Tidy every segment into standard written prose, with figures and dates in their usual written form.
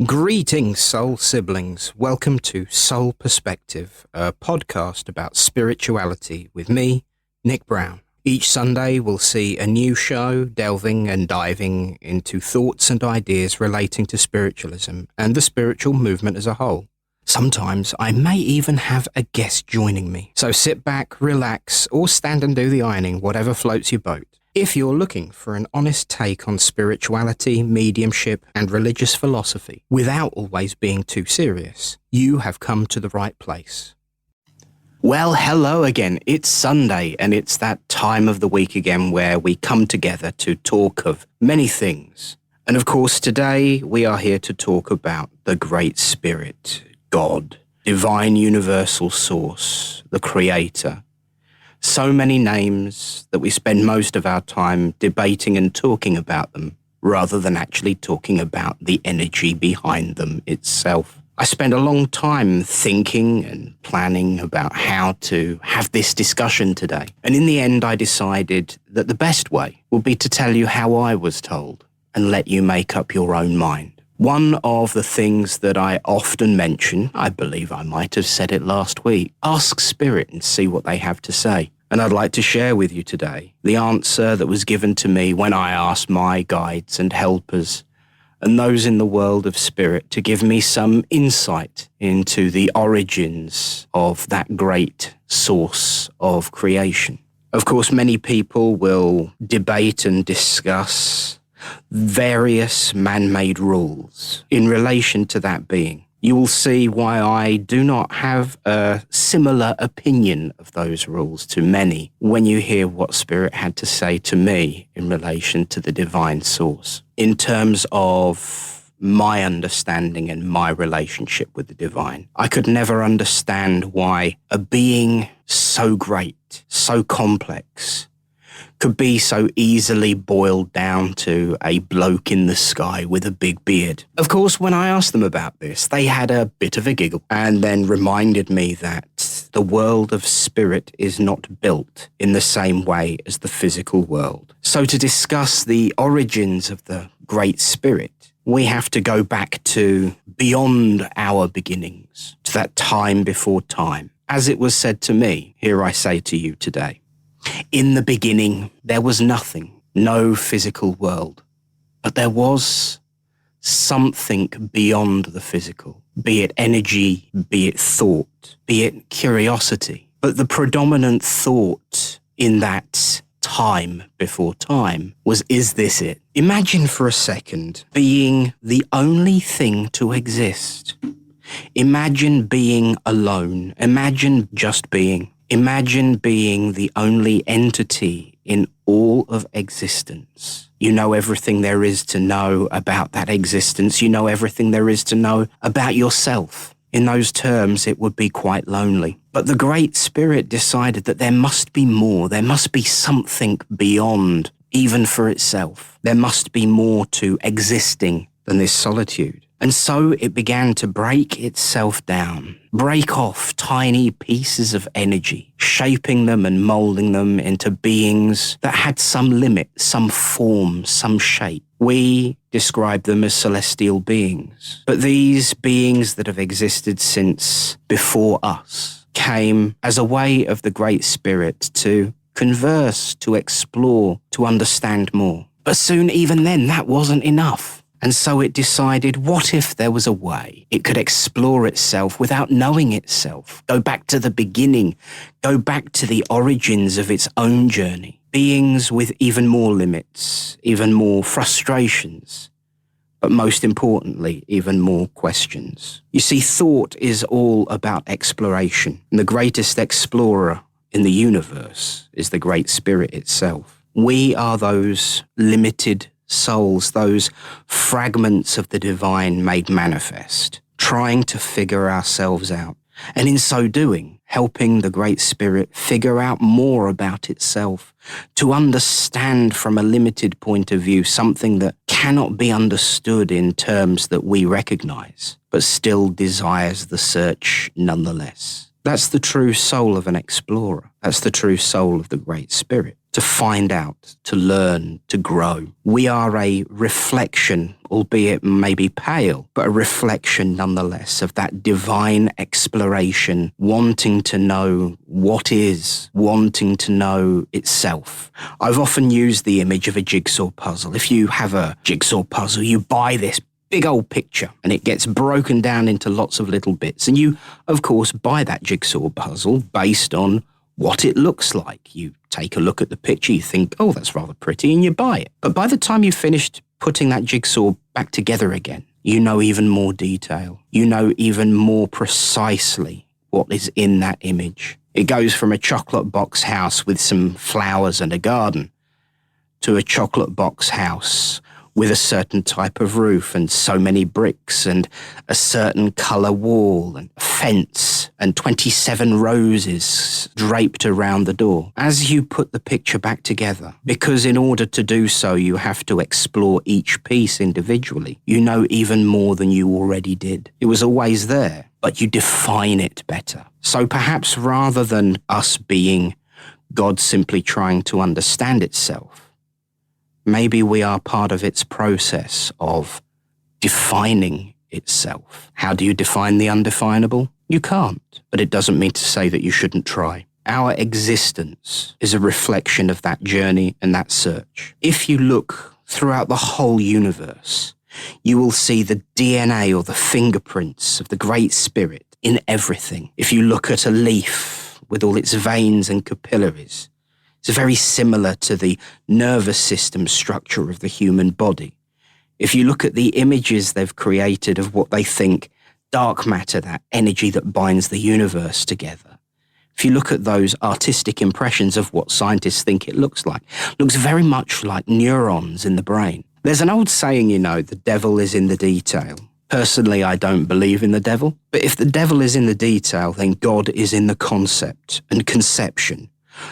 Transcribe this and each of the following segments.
Greetings, soul siblings. Welcome to Soul Perspective, a podcast about spirituality with me, Nick Brown. Each Sunday we'll see a new show delving and diving into thoughts and ideas relating to spiritualism and the spiritual movement as a whole. Sometimes I may even have a guest joining me. So sit back, relax, or stand and do the ironing, whatever floats your boat. If you're looking for an honest take on spirituality, mediumship, and religious philosophy, without always being too serious, you have come to the right place. Well, hello again. It's Sunday, and it's that time of the week again where we come together to talk of many things. And of course, today we are here to talk about the Great Spirit, God, divine universal source, the Creator. So many names that we spend most of our time debating and talking about them, rather than actually talking about the energy behind them itself. I spent a long time thinking and planning about how to have this discussion today. And in the end, I decided that the best way would be to tell you how I was told and let you make up your own mind. One of the things that I often mention, I believe I might have said it last week, ask Spirit and see what they have to say. And I'd like to share with you today the answer that was given to me when I asked my guides and helpers and those in the world of spirit to give me some insight into the origins of that great source of creation. Of course, many people will debate and discuss various man-made rules in relation to that being. You will see why I do not have a similar opinion of those rules to many when you hear what Spirit had to say to me in relation to the divine source. In terms of my understanding and my relationship with the divine, I could never understand why a being so great, so complex, could be so easily boiled down to a bloke in the sky with a big beard. Of course, when I asked them about this, they had a bit of a giggle and then reminded me that the world of spirit is not built in the same way as the physical world. So to discuss the origins of the Great Spirit, we have to go back to beyond our beginnings, to that time before time. As it was said to me, here I say to you today. In the beginning, there was nothing, no physical world, but there was something beyond the physical, be it energy, be it thought, be it curiosity. But the predominant thought in that time before time was, is this it? Imagine for a second being the only thing to exist. Imagine being alone. Imagine just being. Imagine being the only entity in all of existence. You know everything there is to know about that existence. You know everything there is to know about yourself. In those terms, it would be quite lonely. But the Great Spirit decided that there must be more. There must be something beyond, even for itself. There must be more to existing than this solitude. And so it began to break itself down, break off tiny pieces of energy, shaping them and molding them into beings that had some limit, some form, some shape. We describe them as celestial beings. But these beings that have existed since before us came as a way of the Great Spirit to converse, to explore, to understand more. But soon, even then, that wasn't enough. And so it decided, what if there was a way it could explore itself without knowing itself, go back to the beginning, go back to the origins of its own journey. Beings with even more limits, even more frustrations, but most importantly, even more questions. You see, thought is all about exploration, and the greatest explorer in the universe is the Great Spirit itself. We are those limited souls, those fragments of the divine made manifest, trying to figure ourselves out, and in so doing, helping the Great Spirit figure out more about itself, to understand from a limited point of view something that cannot be understood in terms that we recognize, but still desires the search nonetheless. That's the true soul of an explorer. That's the true soul of the Great Spirit. to find out, to learn, to grow. We are a reflection, albeit maybe pale, but a reflection nonetheless of that divine exploration, wanting to know what is, wanting to know itself. I've often used the image of a jigsaw puzzle. If you have a jigsaw puzzle, you buy this big old picture and it gets broken down into lots of little bits. And you, of course, buy that jigsaw puzzle based on what it looks like. You take a look at the picture, you think, oh, that's rather pretty, and you buy it. But by the time you've finished putting that jigsaw back together again, you know even more detail. You know even more precisely what is in that image. It goes from a chocolate box house with some flowers and a garden to a chocolate box house with a certain type of roof and so many bricks and a certain colour wall and a fence and 27 roses draped around the door. As you put the picture back together, because in order to do so you have to explore each piece individually, you know even more than you already did. It was always there, but you define it better. So perhaps rather than us being God simply trying to understand itself, maybe we are part of its process of defining itself. How do you define the undefinable? You can't, but it doesn't mean to say that you shouldn't try. Our existence is a reflection of that journey and that search. If you look throughout the whole universe, you will see the DNA or the fingerprints of the Great Spirit in everything. If you look at a leaf with all its veins and capillaries, it's very similar to the nervous system structure of the human body. If you look at the images they've created of what they think dark matter, that energy that binds the universe together, if you look at those artistic impressions of what scientists think it looks very much like neurons in the brain. There's an old saying, the devil is in the detail. Personally, I don't believe in the devil, but if the devil is in the detail, then God is in the concept and conception,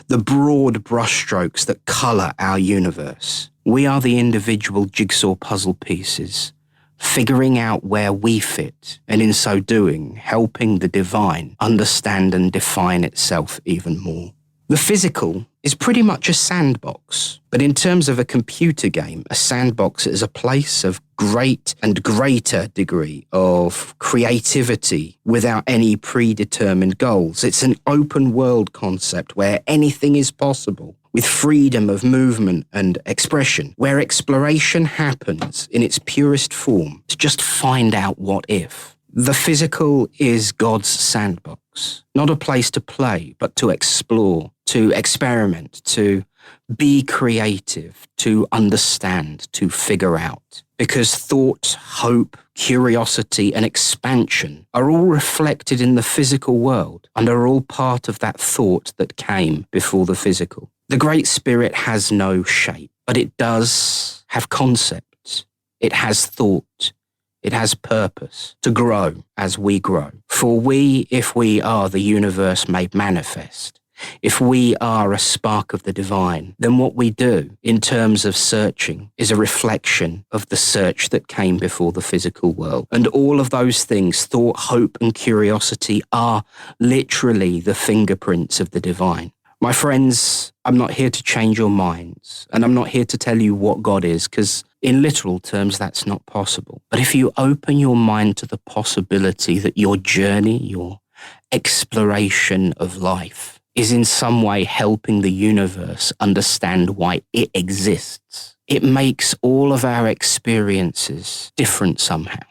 the broad brushstrokes that colour our universe. We are the individual jigsaw puzzle pieces, figuring out where we fit, and in so doing, helping the divine understand and define itself even more. The physical is pretty much a sandbox, but in terms of a computer game, a sandbox is a place of great and greater degree of creativity without any predetermined goals. It's an open world concept where anything is possible, with freedom of movement and expression, where exploration happens in its purest form to just find out what if. The physical is God's sandbox, not a place to play, but to explore, to experiment, to be creative, to understand, to figure out. Because thought, hope, curiosity, and expansion are all reflected in the physical world and are all part of that thought that came before the physical. The Great Spirit has no shape, but it does have concepts. It has thought. It has purpose to grow as we grow. For we, if we are the universe made manifest, if we are a spark of the divine, then what we do in terms of searching is a reflection of the search that came before the physical world. And all of those things, thought, hope, and curiosity, are literally the fingerprints of the divine. My friends, I'm not here to change your minds, and I'm not here to tell you what God is, because in literal terms, that's not possible. But if you open your mind to the possibility that your journey, your exploration of life, is in some way helping the universe understand why it exists, it makes all of our experiences different somehow.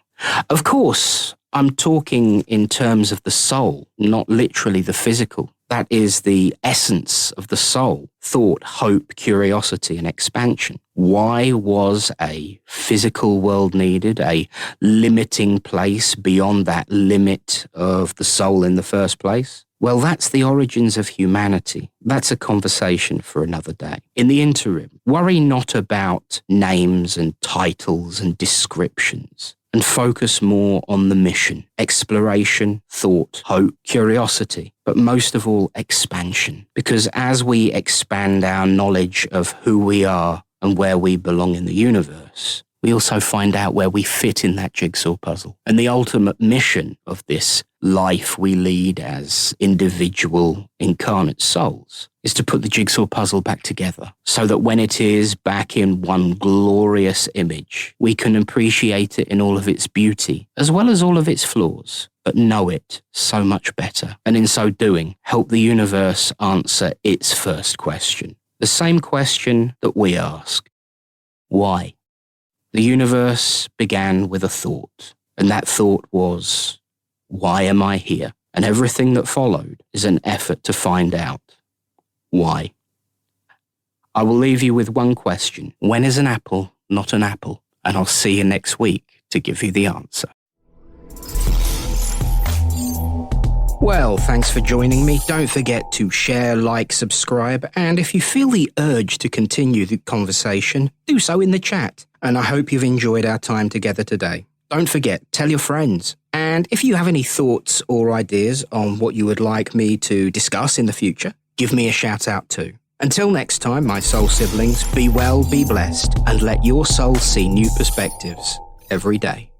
Of course, I'm talking in terms of the soul, not literally the physical. That is the essence of the soul: thought, hope, curiosity, and expansion. Why was a physical world needed, a limiting place beyond that limit of the soul in the first place? Well, that's the origins of humanity. That's a conversation for another day. In the interim, worry not about names and titles and descriptions, and focus more on the mission: exploration, thought, hope, curiosity, but most of all, expansion. Because as we expand our knowledge of who we are and where we belong in the universe, we also find out where we fit in that jigsaw puzzle. And the ultimate mission of this life we lead as individual incarnate souls is to put the jigsaw puzzle back together so that when it is back in one glorious image, we can appreciate it in all of its beauty as well as all of its flaws, but know it so much better. And in so doing, help the universe answer its first question. The same question that we ask. Why? The universe began with a thought, and that thought was, why am I here? And everything that followed is an effort to find out why. I will leave you with one question. When is an apple not an apple? And I'll see you next week to give you the answer. Well, thanks for joining me. Don't forget to share, like, subscribe, and if you feel the urge to continue the conversation, do so in the chat. And I hope you've enjoyed our time together today. Don't forget, tell your friends. And if you have any thoughts or ideas on what you would like me to discuss in the future, give me a shout out too. Until next time, my soul siblings, be well, be blessed, and let your soul see new perspectives every day.